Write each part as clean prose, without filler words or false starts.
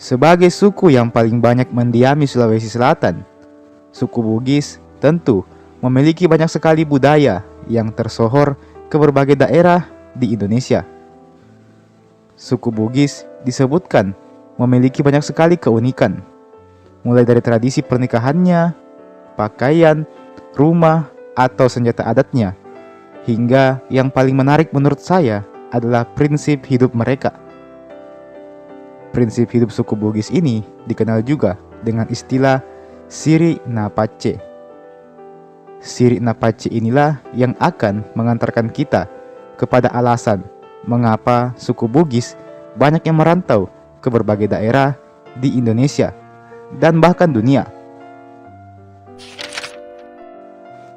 Sebagai suku yang paling banyak mendiami Sulawesi Selatan, suku Bugis tentu memiliki banyak sekali budaya yang tersohor ke berbagai daerah di Indonesia. Suku Bugis disebutkan memiliki banyak sekali keunikan, mulai dari tradisi pernikahannya, pakaian, rumah, atau senjata adatnya, hingga yang paling menarik menurut saya adalah prinsip hidup mereka. Prinsip hidup suku Bugis ini dikenal juga dengan istilah Siri Napace. Siri Napace inilah yang akan mengantarkan kita kepada alasan mengapa suku Bugis banyak yang merantau ke berbagai daerah di Indonesia dan bahkan dunia.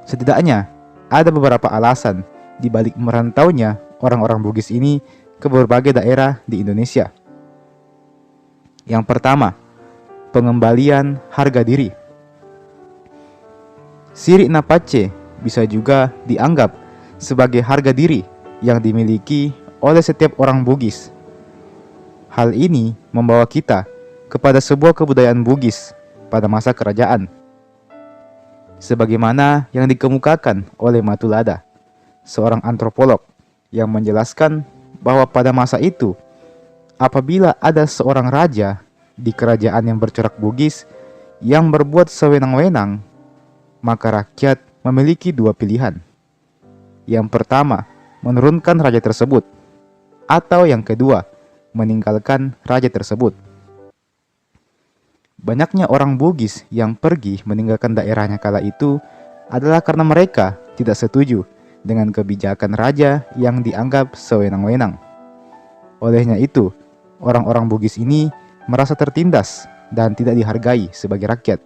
Setidaknya ada beberapa alasan di balik merantaunya orang-orang Bugis ini ke berbagai daerah di Indonesia. Yang pertama, pengembalian harga diri. Siri Napace bisa juga dianggap sebagai harga diri yang dimiliki oleh setiap orang Bugis. Hal ini membawa kita kepada sebuah kebudayaan Bugis pada masa kerajaan. Sebagaimana yang dikemukakan oleh Matulada, seorang antropolog yang menjelaskan bahwa pada masa itu, apabila ada seorang raja di kerajaan yang bercorak Bugis yang berbuat sewenang-wenang, maka rakyat memiliki dua pilihan. Yang pertama, menurunkan raja tersebut, atau yang kedua, meninggalkan raja tersebut. Banyaknya orang Bugis yang pergi meninggalkan daerahnya kala itu adalah karena mereka tidak setuju dengan kebijakan raja yang dianggap sewenang-wenang. Olehnya itu, orang-orang Bugis ini merasa tertindas dan tidak dihargai sebagai rakyat.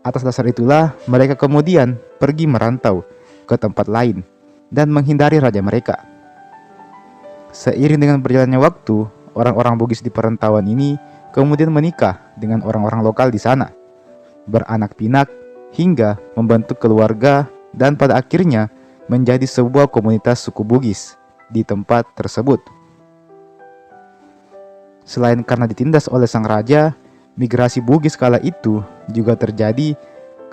Atas dasar itulah mereka kemudian pergi merantau ke tempat lain dan menghindari raja mereka. Seiring dengan berjalannya waktu, orang-orang Bugis di perantauan ini kemudian menikah dengan orang-orang lokal di sana, beranak pinak hingga membentuk keluarga dan pada akhirnya menjadi sebuah komunitas suku Bugis di tempat tersebut. Selain karena ditindas oleh sang raja, migrasi Bugis kala itu juga terjadi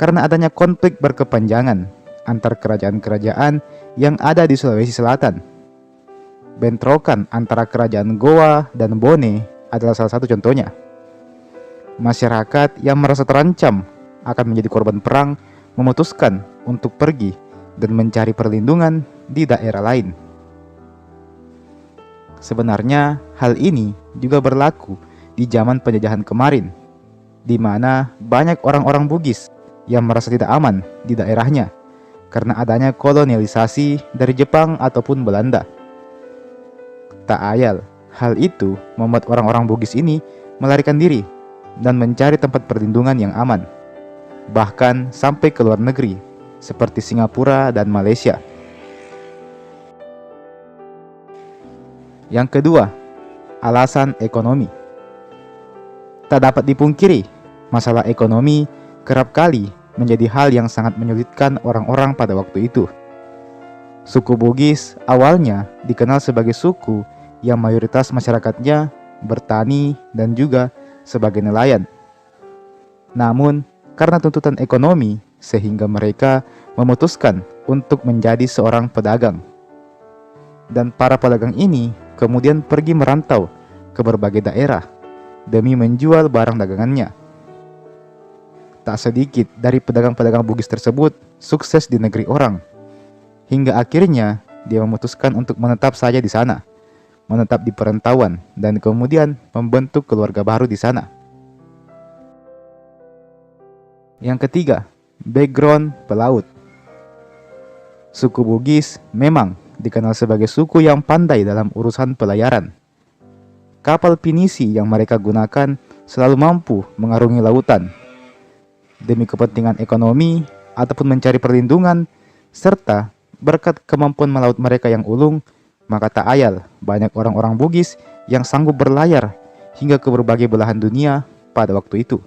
karena adanya konflik berkepanjangan antar kerajaan-kerajaan yang ada di Sulawesi Selatan. Bentrokan antara kerajaan Goa dan Bone adalah salah satu contohnya. Masyarakat yang merasa terancam akan menjadi korban perang memutuskan untuk pergi dan mencari perlindungan di daerah lain. Sebenarnya hal ini juga berlaku di zaman penjajahan kemarin, di mana banyak orang-orang Bugis yang merasa tidak aman di daerahnya karena adanya kolonialisasi dari Jepang ataupun Belanda. Tak ayal, hal itu membuat orang-orang Bugis ini melarikan diri dan mencari tempat perlindungan yang aman, bahkan sampai ke luar negeri seperti Singapura dan Malaysia. Yang kedua, alasan ekonomi. Tak dapat dipungkiri, masalah ekonomi kerap kali menjadi hal yang sangat menyulitkan orang-orang pada waktu itu. Suku Bugis awalnya dikenal sebagai suku yang mayoritas masyarakatnya bertani dan juga sebagai nelayan. Namun, karena tuntutan ekonomi, sehingga mereka memutuskan untuk menjadi seorang pedagang. Dan para pedagang ini kemudian pergi merantau ke berbagai daerah demi menjual barang dagangannya. Tak sedikit dari pedagang-pedagang Bugis tersebut sukses di negeri orang, hingga akhirnya dia memutuskan untuk menetap saja di sana, menetap di perantauan dan kemudian membentuk keluarga baru di sana. Yang ketiga, background pelaut. Suku Bugis memang dikenal sebagai suku yang pandai dalam urusan pelayaran. Kapal pinisi yang mereka gunakan selalu mampu mengarungi lautan demi kepentingan ekonomi ataupun mencari perlindungan, serta berkat kemampuan melaut mereka yang ulung, maka tak ayal banyak orang-orang Bugis yang sanggup berlayar hingga ke berbagai belahan dunia pada waktu itu.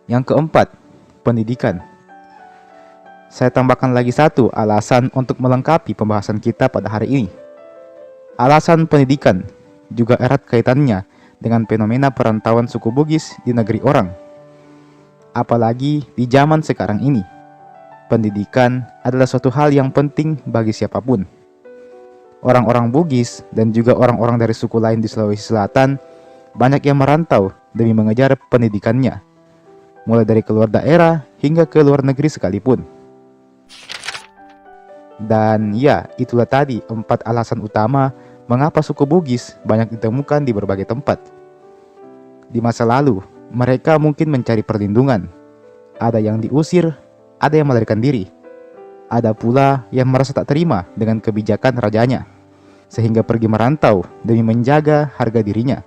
Yang keempat, pendidikan. Saya tambahkan lagi satu alasan untuk melengkapi pembahasan kita pada hari ini. Alasan pendidikan juga erat kaitannya dengan fenomena perantauan suku Bugis di negeri orang. Apalagi di zaman sekarang ini, pendidikan adalah suatu hal yang penting bagi siapapun. Orang-orang Bugis dan juga orang-orang dari suku lain di Sulawesi Selatan banyak yang merantau demi mengejar pendidikannya, mulai dari keluar daerah hingga ke luar negeri sekalipun. Dan ya, itulah tadi 4 alasan utama mengapa suku Bugis banyak ditemukan di berbagai tempat. Di masa lalu, mereka mungkin mencari perlindungan. Ada yang diusir, ada yang melarikan diri. Ada pula yang merasa tak terima dengan kebijakan rajanya, sehingga pergi merantau demi menjaga harga dirinya.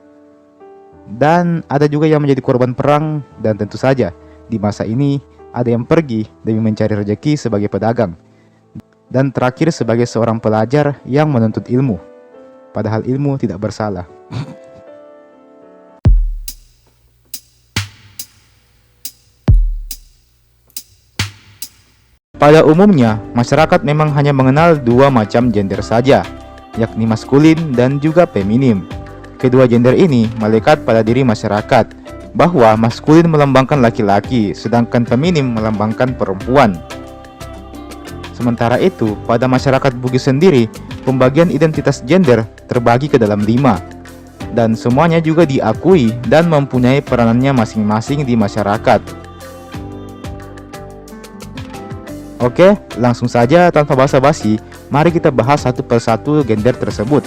Dan ada juga yang menjadi korban perang, dan tentu saja di masa ini ada yang pergi demi mencari rezeki sebagai pedagang. Dan terakhir sebagai seorang pelajar yang menuntut ilmu, padahal ilmu tidak bersalah. Pada umumnya, masyarakat memang hanya mengenal 2 macam gender saja, yakni maskulin dan juga feminim. Kedua gender ini melekat pada diri masyarakat, bahwa maskulin melambangkan laki-laki, sedangkan feminim melambangkan perempuan. Sementara itu, pada masyarakat Bugis sendiri, pembagian identitas gender terbagi ke dalam 5, dan semuanya juga diakui dan mempunyai peranannya masing-masing di masyarakat. Oke, langsung saja tanpa basa-basi, mari kita bahas satu persatu gender tersebut.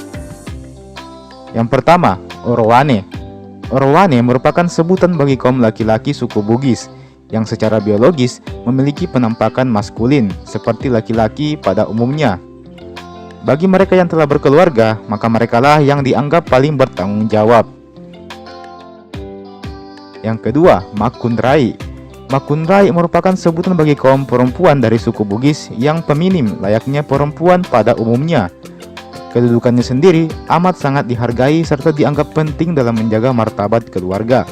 Yang pertama, Orowane. Orowane merupakan sebutan bagi kaum laki-laki suku Bugis yang secara biologis memiliki penampakan maskulin seperti laki-laki pada umumnya. Bagi mereka yang telah berkeluarga, maka merekalah yang dianggap paling bertanggung jawab. Yang kedua, Makunrai. Makunrai merupakan sebutan bagi kaum perempuan dari suku Bugis yang feminim layaknya perempuan pada umumnya. Kedudukannya sendiri amat sangat dihargai serta dianggap penting dalam menjaga martabat keluarga.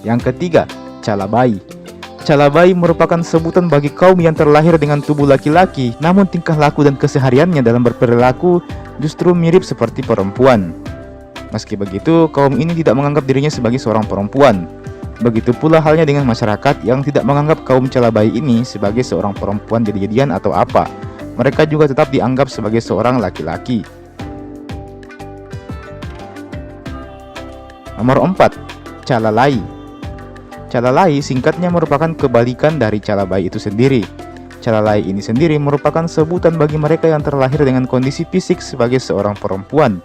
Yang ketiga, Calabai. Calabai merupakan sebutan bagi kaum yang terlahir dengan tubuh laki-laki, namun tingkah laku dan kesehariannya dalam berperilaku justru mirip seperti perempuan. Meski begitu, kaum ini tidak menganggap dirinya sebagai seorang perempuan. Begitu pula halnya dengan masyarakat yang tidak menganggap kaum Calabai ini sebagai seorang perempuan jadi-jadian atau apa. Mereka juga tetap dianggap sebagai seorang laki-laki. Nomor 4, Calalai. Calalai singkatnya merupakan kebalikan dari Calabai itu sendiri. Calalai ini sendiri merupakan sebutan bagi mereka yang terlahir dengan kondisi fisik sebagai seorang perempuan.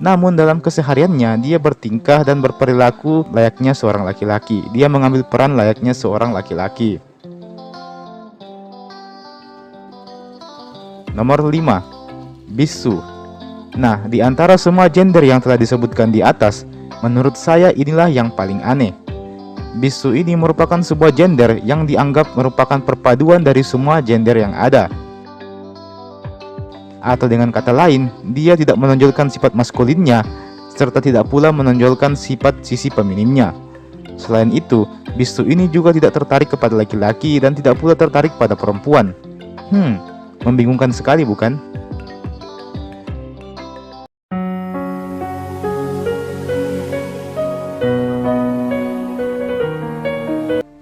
Namun dalam kesehariannya dia bertingkah dan berperilaku layaknya seorang laki-laki. Dia mengambil peran layaknya seorang laki-laki. Nomor 5, Bisu. Nah, di antara semua gender yang telah disebutkan di atas, menurut saya inilah yang paling aneh. Bisu ini merupakan sebuah gender yang dianggap merupakan perpaduan dari semua gender yang ada. Atau dengan kata lain, dia tidak menonjolkan sifat maskulinnya, serta tidak pula menonjolkan sifat sisi feminimnya. Selain itu, Bisu ini juga tidak tertarik kepada laki-laki dan tidak pula tertarik pada perempuan. Membingungkan sekali bukan?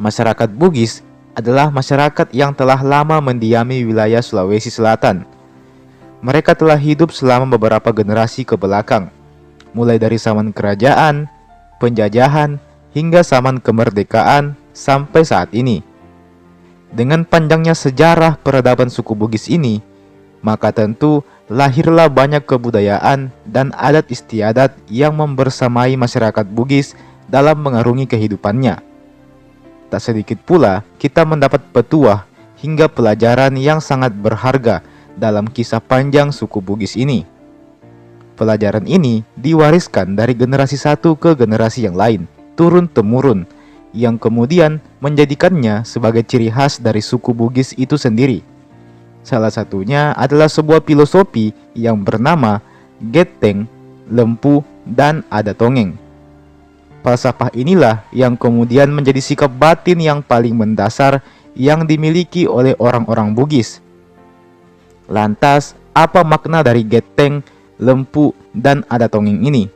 Masyarakat Bugis adalah masyarakat yang telah lama mendiami wilayah Sulawesi Selatan. Mereka telah hidup selama beberapa generasi ke belakang, mulai dari zaman kerajaan, penjajahan, hingga zaman kemerdekaan sampai saat ini. Dengan panjangnya sejarah peradaban suku Bugis ini, maka tentu lahirlah banyak kebudayaan dan adat istiadat yang membersamai masyarakat Bugis dalam mengarungi kehidupannya. Tak sedikit pula kita mendapat petuah hingga pelajaran yang sangat berharga dalam kisah panjang suku Bugis ini. Pelajaran ini diwariskan dari generasi satu ke generasi yang lain, turun-temurun, yang kemudian menjadikannya sebagai ciri khas dari suku Bugis itu sendiri. Salah satunya adalah sebuah filosofi yang bernama Geteng, Lempu, dan Ada Tongeng. Falsafah inilah yang kemudian menjadi sikap batin yang paling mendasar yang dimiliki oleh orang-orang Bugis. Lantas, Apa makna dari geteng, lempu, dan ada tongeng ini?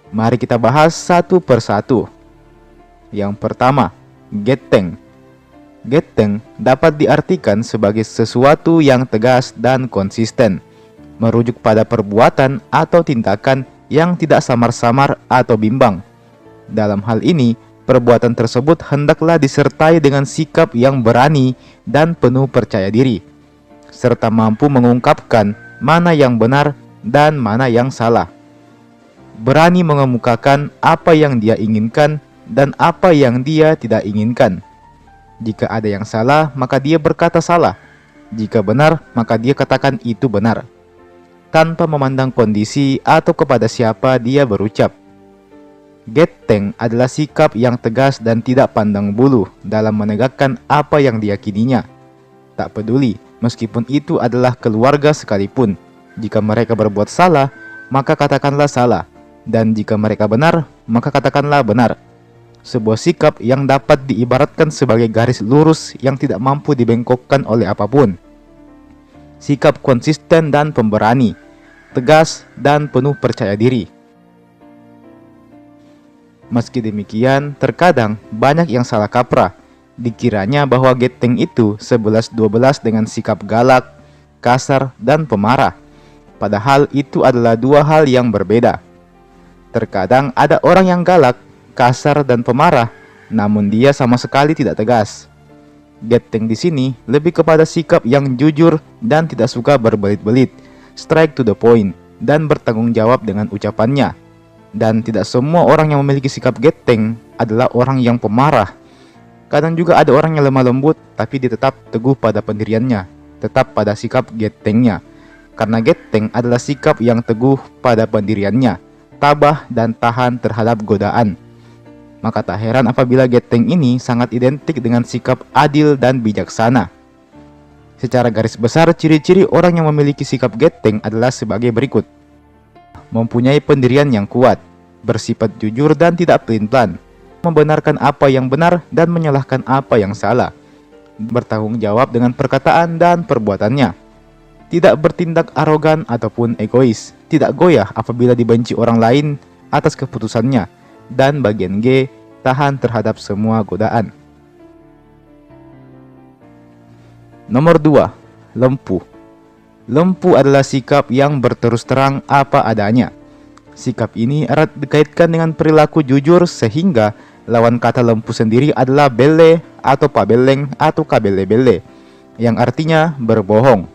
Mari kita bahas satu persatu. Yang pertama, geteng. Geteng dapat diartikan sebagai sesuatu yang tegas dan konsisten, merujuk pada perbuatan atau tindakan yang tidak samar-samar atau bimbang. Dalam hal ini, perbuatan tersebut hendaklah disertai dengan sikap yang berani dan penuh percaya diri, serta mampu mengungkapkan mana yang benar dan mana yang salah. Berani mengemukakan apa yang dia inginkan dan apa yang dia tidak inginkan. Jika ada yang salah, maka dia berkata salah. Jika benar, maka dia katakan itu benar, tanpa memandang kondisi atau kepada siapa dia berucap. Geteng adalah sikap yang tegas dan tidak pandang bulu dalam menegakkan apa yang diyakininya. Tak peduli, meskipun itu adalah keluarga sekalipun. Jika mereka berbuat salah, maka katakanlah salah. Dan jika mereka benar, maka katakanlah benar. Sebuah sikap yang dapat diibaratkan sebagai garis lurus yang tidak mampu dibengkokkan oleh apapun. Sikap konsisten dan pemberani, tegas dan penuh percaya diri. Meski demikian, terkadang banyak yang salah kaprah. Dikiranya bahwa geteng itu 11-12 dengan sikap galak, kasar, dan pemarah. Padahal itu adalah dua hal yang berbeda. Terkadang ada orang yang galak, kasar, dan pemarah, namun dia sama sekali tidak tegas. Geteng di sini lebih kepada sikap yang jujur dan tidak suka berbelit-belit, straight to the point, dan bertanggung jawab dengan ucapannya. Dan tidak semua orang yang memiliki sikap geteng adalah orang yang pemarah. Kadang juga ada orang yang lemah lembut, tapi dia tetap teguh pada pendiriannya, tetap pada sikap getengnya. Karena geteng adalah sikap yang teguh pada pendiriannya, tabah dan tahan terhadap godaan. Maka tak heran apabila geteng ini sangat identik dengan sikap adil dan bijaksana. Secara garis besar, ciri-ciri orang yang memiliki sikap geteng adalah sebagai berikut. Mempunyai pendirian yang kuat, bersifat jujur dan tidak pelin-pelan, membenarkan apa yang benar dan menyalahkan apa yang salah, bertanggung jawab dengan perkataan dan perbuatannya, tidak bertindak arogan ataupun egois, tidak goyah apabila dibenci orang lain atas keputusannya, dan bagian G, tahan terhadap semua godaan. Nomor 2, lempu. Lempu adalah sikap yang berterus terang apa adanya. Sikap ini erat dikaitkan dengan perilaku jujur sehingga lawan kata lempu sendiri adalah bele atau pabeleng atau kabele-bele, yang artinya berbohong.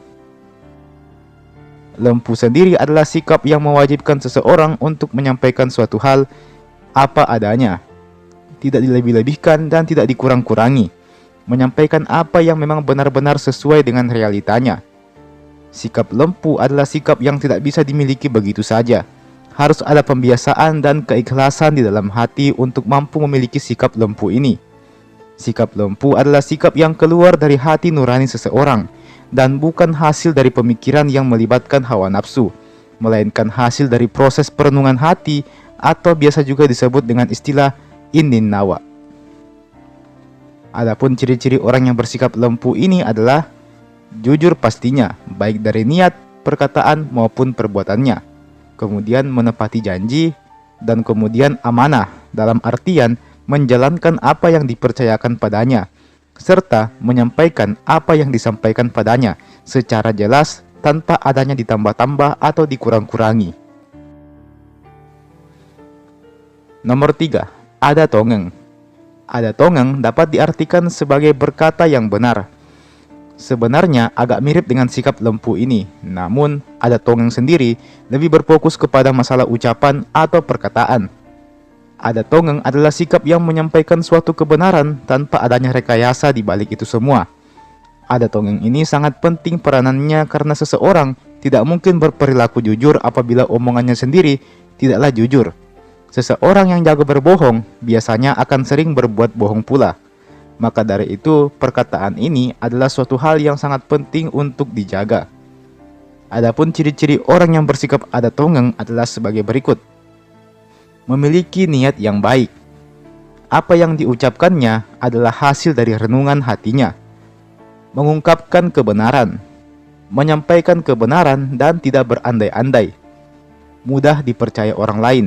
Lempu sendiri adalah sikap yang mewajibkan seseorang untuk menyampaikan suatu hal apa adanya, tidak dilebih-lebihkan dan tidak dikurang-kurangi, menyampaikan apa yang memang benar-benar sesuai dengan realitanya. Sikap lempu adalah sikap yang tidak bisa dimiliki begitu saja. Harus ada pembiasaan dan keikhlasan di dalam hati untuk mampu memiliki sikap lempu ini. Sikap lempu adalah sikap yang keluar dari hati nurani seseorang dan bukan hasil dari pemikiran yang melibatkan hawa nafsu, melainkan hasil dari proses perenungan hati atau biasa juga disebut dengan istilah inin nawa. Adapun ciri-ciri orang yang bersikap lempu ini adalah jujur pastinya, baik dari niat, perkataan maupun perbuatannya. Kemudian menepati janji, dan kemudian amanah dalam artian menjalankan apa yang dipercayakan padanya, serta menyampaikan apa yang disampaikan padanya secara jelas tanpa adanya ditambah-tambah atau dikurang-kurangi. Nomor 3, ada tongeng. Ada tongeng dapat diartikan sebagai berkata yang benar. Sebenarnya agak mirip dengan sikap lempu ini, namun ada tongeng sendiri lebih berfokus kepada masalah ucapan atau perkataan. Ada tongeng adalah sikap yang menyampaikan suatu kebenaran tanpa adanya rekayasa di balik itu semua. Ada tongeng ini sangat penting peranannya karena seseorang tidak mungkin berperilaku jujur apabila omongannya sendiri tidaklah jujur. Seseorang yang jago berbohong biasanya akan sering berbuat bohong pula. Maka dari itu, perkataan ini adalah suatu hal yang sangat penting untuk dijaga. Adapun ciri-ciri orang yang bersikap ada tongeng adalah sebagai berikut. Memiliki niat yang baik. Apa yang diucapkannya adalah hasil dari renungan hatinya. Mengungkapkan kebenaran. menyampaikan kebenaran dan tidak berandai-andai, mudah dipercaya orang lain,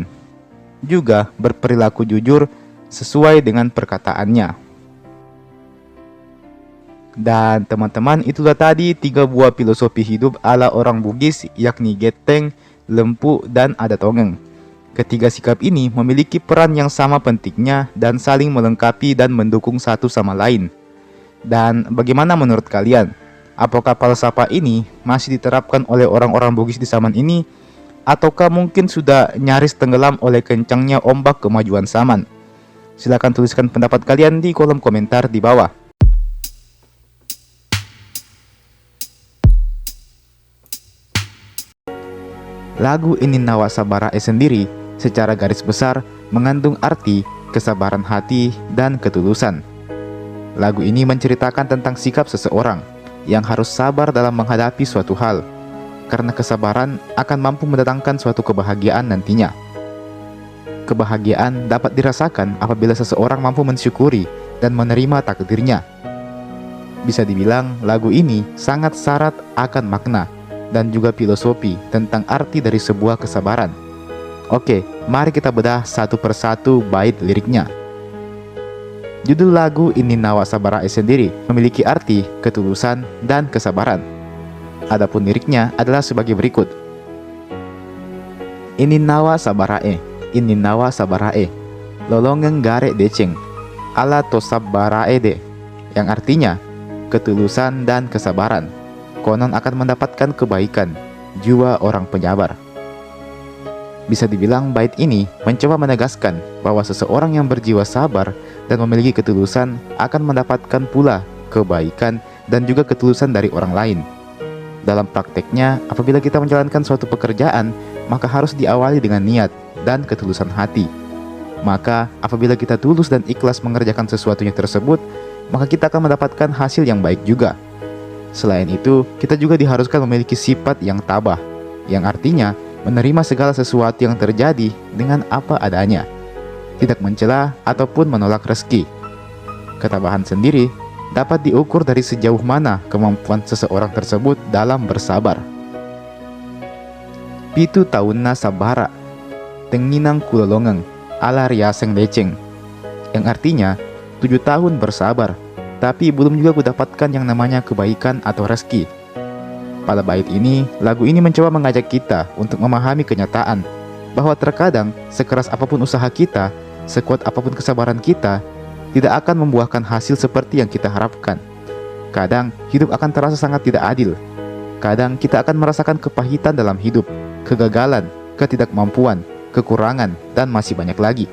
juga berperilaku jujur sesuai dengan perkataannya. Dan teman-teman, itulah tadi 3 buah filosofi hidup ala orang Bugis, yakni Geteng, Lempu, dan Adatongeng. Ketiga sikap ini memiliki peran yang sama pentingnya dan saling melengkapi dan mendukung satu sama lain. Dan bagaimana menurut kalian? Apakah falsafah ini masih diterapkan oleh orang-orang Bugis di zaman ini? Ataukah mungkin sudah nyaris tenggelam oleh kencangnya ombak kemajuan zaman? Silahkan tuliskan pendapat kalian di kolom komentar di bawah. Lagu Ininnawa Sabarae sendiri secara garis besar mengandung arti kesabaran hati dan ketulusan. Lagu ini menceritakan tentang sikap seseorang yang harus sabar dalam menghadapi suatu hal, karena kesabaran akan mampu mendatangkan suatu kebahagiaan nantinya. Kebahagiaan dapat dirasakan apabila seseorang mampu mensyukuri dan menerima takdirnya. Bisa dibilang lagu ini sangat syarat akan makna dan juga filosofi tentang arti dari sebuah kesabaran. Oke, mari kita bedah satu persatu bait liriknya. Judul lagu Ininnawa Sabarae sendiri memiliki arti ketulusan dan kesabaran. Adapun liriknya adalah sebagai berikut. Ininnawa Sabarae, Ininnawa Sabarae, lolongeng gare deceng, ala to sabarae de, yang artinya ketulusan dan kesabaran konon akan mendapatkan kebaikan jiwa orang penyabar. Bisa dibilang bait ini mencoba menegaskan bahwa seseorang yang berjiwa sabar dan memiliki ketulusan akan mendapatkan pula kebaikan dan juga ketulusan dari orang lain. Dalam prakteknya, apabila kita menjalankan suatu pekerjaan, maka harus diawali dengan niat dan ketulusan hati. Maka apabila kita tulus dan ikhlas mengerjakan sesuatunya tersebut, maka kita akan mendapatkan hasil yang baik juga. Selain itu, kita juga diharuskan memiliki sifat yang tabah, yang artinya menerima segala sesuatu yang terjadi dengan apa adanya, tidak mencela ataupun menolak rezeki. Ketabahan sendiri dapat diukur dari sejauh mana kemampuan seseorang tersebut dalam bersabar. Pitu taunna sabara, tenginang kulolongeng, ala riaseng leceng, yang artinya 7 tahun bersabar, tapi belum juga kudapatkan yang namanya kebaikan atau rezeki. Pada bait ini, lagu ini mencoba mengajak kita untuk memahami kenyataan bahwa terkadang sekeras apapun usaha kita, sekuat apapun kesabaran kita, tidak akan membuahkan hasil seperti yang kita harapkan. Kadang hidup akan terasa sangat tidak adil. Kadang kita akan merasakan kepahitan dalam hidup, kegagalan, ketidakmampuan, kekurangan, dan masih banyak lagi.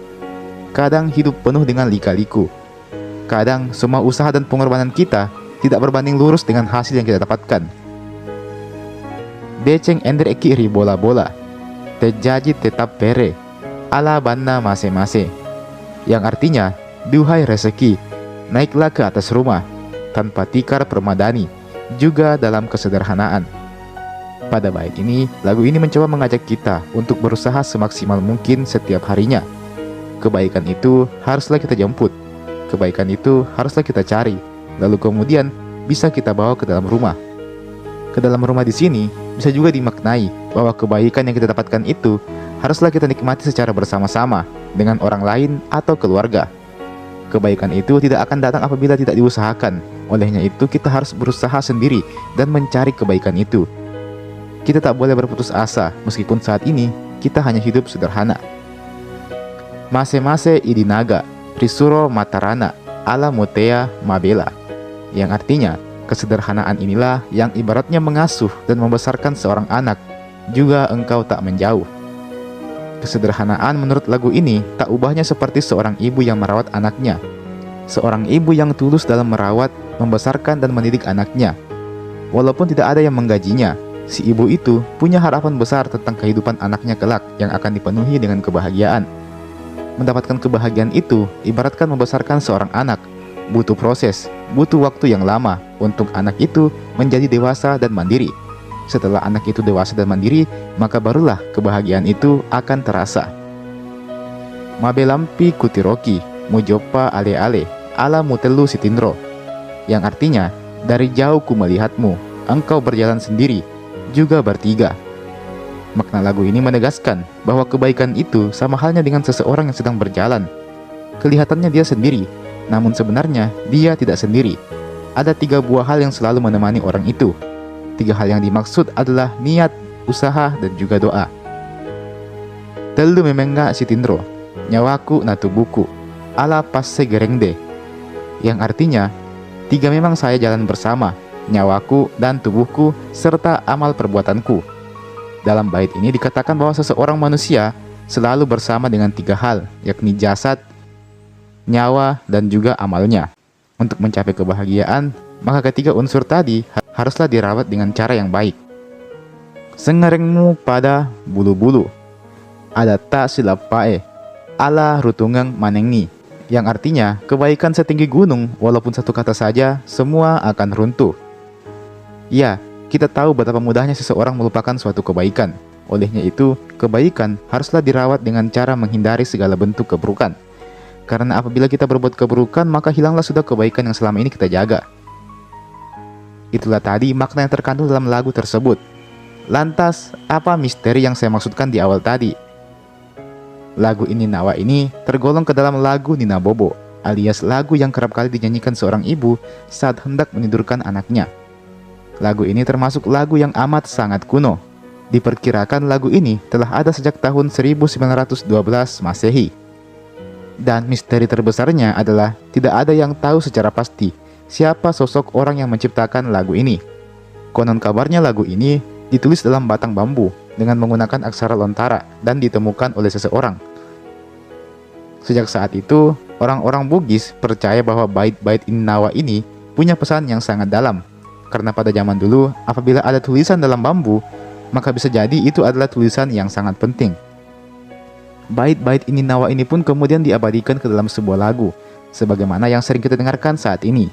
Kadang hidup penuh dengan lika-liku. Kadang semua usaha dan pengorbanan kita tidak berbanding lurus dengan hasil yang kita dapatkan. Deceng ender eki ri bola-bola, terjadi tetap pere, ala banna mase-mase, yang artinya, duhai rezeki, naiklah ke atas rumah, tanpa tikar permadani, juga dalam kesederhanaan. Pada bait ini, lagu ini mencoba mengajak kita untuk berusaha semaksimal mungkin setiap harinya. Kebaikan itu haruslah kita jemput. Kebaikan itu haruslah kita cari, lalu kemudian bisa kita bawa ke dalam rumah. Ke dalam rumah di sini bisa juga dimaknai bahwa kebaikan yang kita dapatkan itu haruslah kita nikmati secara bersama-sama dengan orang lain atau keluarga. Kebaikan itu tidak akan datang apabila tidak diusahakan. Olehnya itu kita harus berusaha sendiri dan mencari kebaikan itu. Kita tak boleh berputus asa meskipun saat ini kita hanya hidup sederhana. Mase-mase idinaga Risuro Matarana ala Motea Mabela, yang artinya kesederhanaan inilah yang ibaratnya mengasuh dan membesarkan seorang anak, juga engkau tak menjauh. Kesederhanaan menurut lagu ini tak ubahnya seperti seorang ibu yang merawat anaknya. Seorang ibu yang tulus dalam merawat, membesarkan dan mendidik anaknya. Walaupun tidak ada yang menggajinya, si ibu itu punya harapan besar tentang kehidupan anaknya kelak yang akan dipenuhi dengan kebahagiaan. Mendapatkan kebahagiaan itu ibaratkan membesarkan seorang anak. Butuh proses, butuh waktu yang lama untuk anak itu menjadi dewasa dan mandiri. Setelah anak itu dewasa dan mandiri, maka barulah kebahagiaan itu akan terasa. Mabelampi kutiroki, mujopa ale-ale, ala mutelu sitindro, yang artinya, dari jauh ku melihatmu, engkau berjalan sendiri, juga bertiga. Makna lagu ini menegaskan bahwa kebaikan itu sama halnya dengan seseorang yang sedang berjalan. Kelihatannya dia sendiri, namun sebenarnya dia tidak sendiri. Ada 3 buah hal yang selalu menemani orang itu. 3 hal yang dimaksud adalah niat, usaha, dan juga doa. Telu memengga si tindro, nyawaku na tubuhku, ala passe gerengde. Yang artinya, 3 memang saya jalan bersama, nyawaku dan tubuhku, serta amal perbuatanku. Dalam bait ini dikatakan bahwa seseorang manusia selalu bersama dengan 3 hal, yakni jasad, nyawa, dan juga amalnya. Untuk mencapai kebahagiaan, maka ketiga unsur tadi haruslah dirawat dengan cara yang baik. Sengerengmu pada bulu-bulu, ada tak silapae, ala rutungang manengi. Yang artinya, kebaikan setinggi gunung, walaupun satu kata saja, semua akan runtuh. Ya, kita tahu betapa mudahnya seseorang melupakan suatu kebaikan. Olehnya itu, kebaikan haruslah dirawat dengan cara menghindari segala bentuk keburukan. Karena apabila kita berbuat keburukan, maka hilanglah sudah kebaikan yang selama ini kita jaga. Itulah tadi makna yang terkandung dalam lagu tersebut. Lantas, apa misteri yang saya maksudkan di awal tadi? Lagu Ini Nawa ini tergolong ke dalam lagu Nina Bobo, alias lagu yang kerap kali dinyanyikan seorang ibu saat hendak menidurkan anaknya. Lagu ini termasuk lagu yang amat sangat kuno. Diperkirakan lagu ini telah ada sejak tahun 1912 Masehi. Dan misteri terbesarnya adalah tidak ada yang tahu secara pasti siapa sosok orang yang menciptakan lagu ini. Konon kabarnya lagu ini ditulis dalam batang bambu dengan menggunakan aksara Lontara dan ditemukan oleh seseorang. Sejak saat itu, orang-orang Bugis percaya bahwa bait-bait Ini Nawa ini punya pesan yang sangat dalam. Karena pada zaman dulu, apabila ada tulisan dalam bambu, maka bisa jadi itu adalah tulisan yang sangat penting. Bait-bait Ini Nawa ini pun kemudian diabadikan ke dalam sebuah lagu, sebagaimana yang sering kita dengarkan saat ini.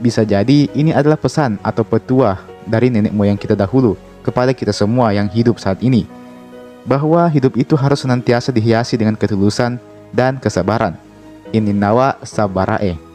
Bisa jadi ini adalah pesan atau petuah dari nenek moyang kita dahulu kepada kita semua yang hidup saat ini, bahwa hidup itu harus senantiasa dihiasi dengan ketulusan dan kesabaran. Ini Nawa sabarae.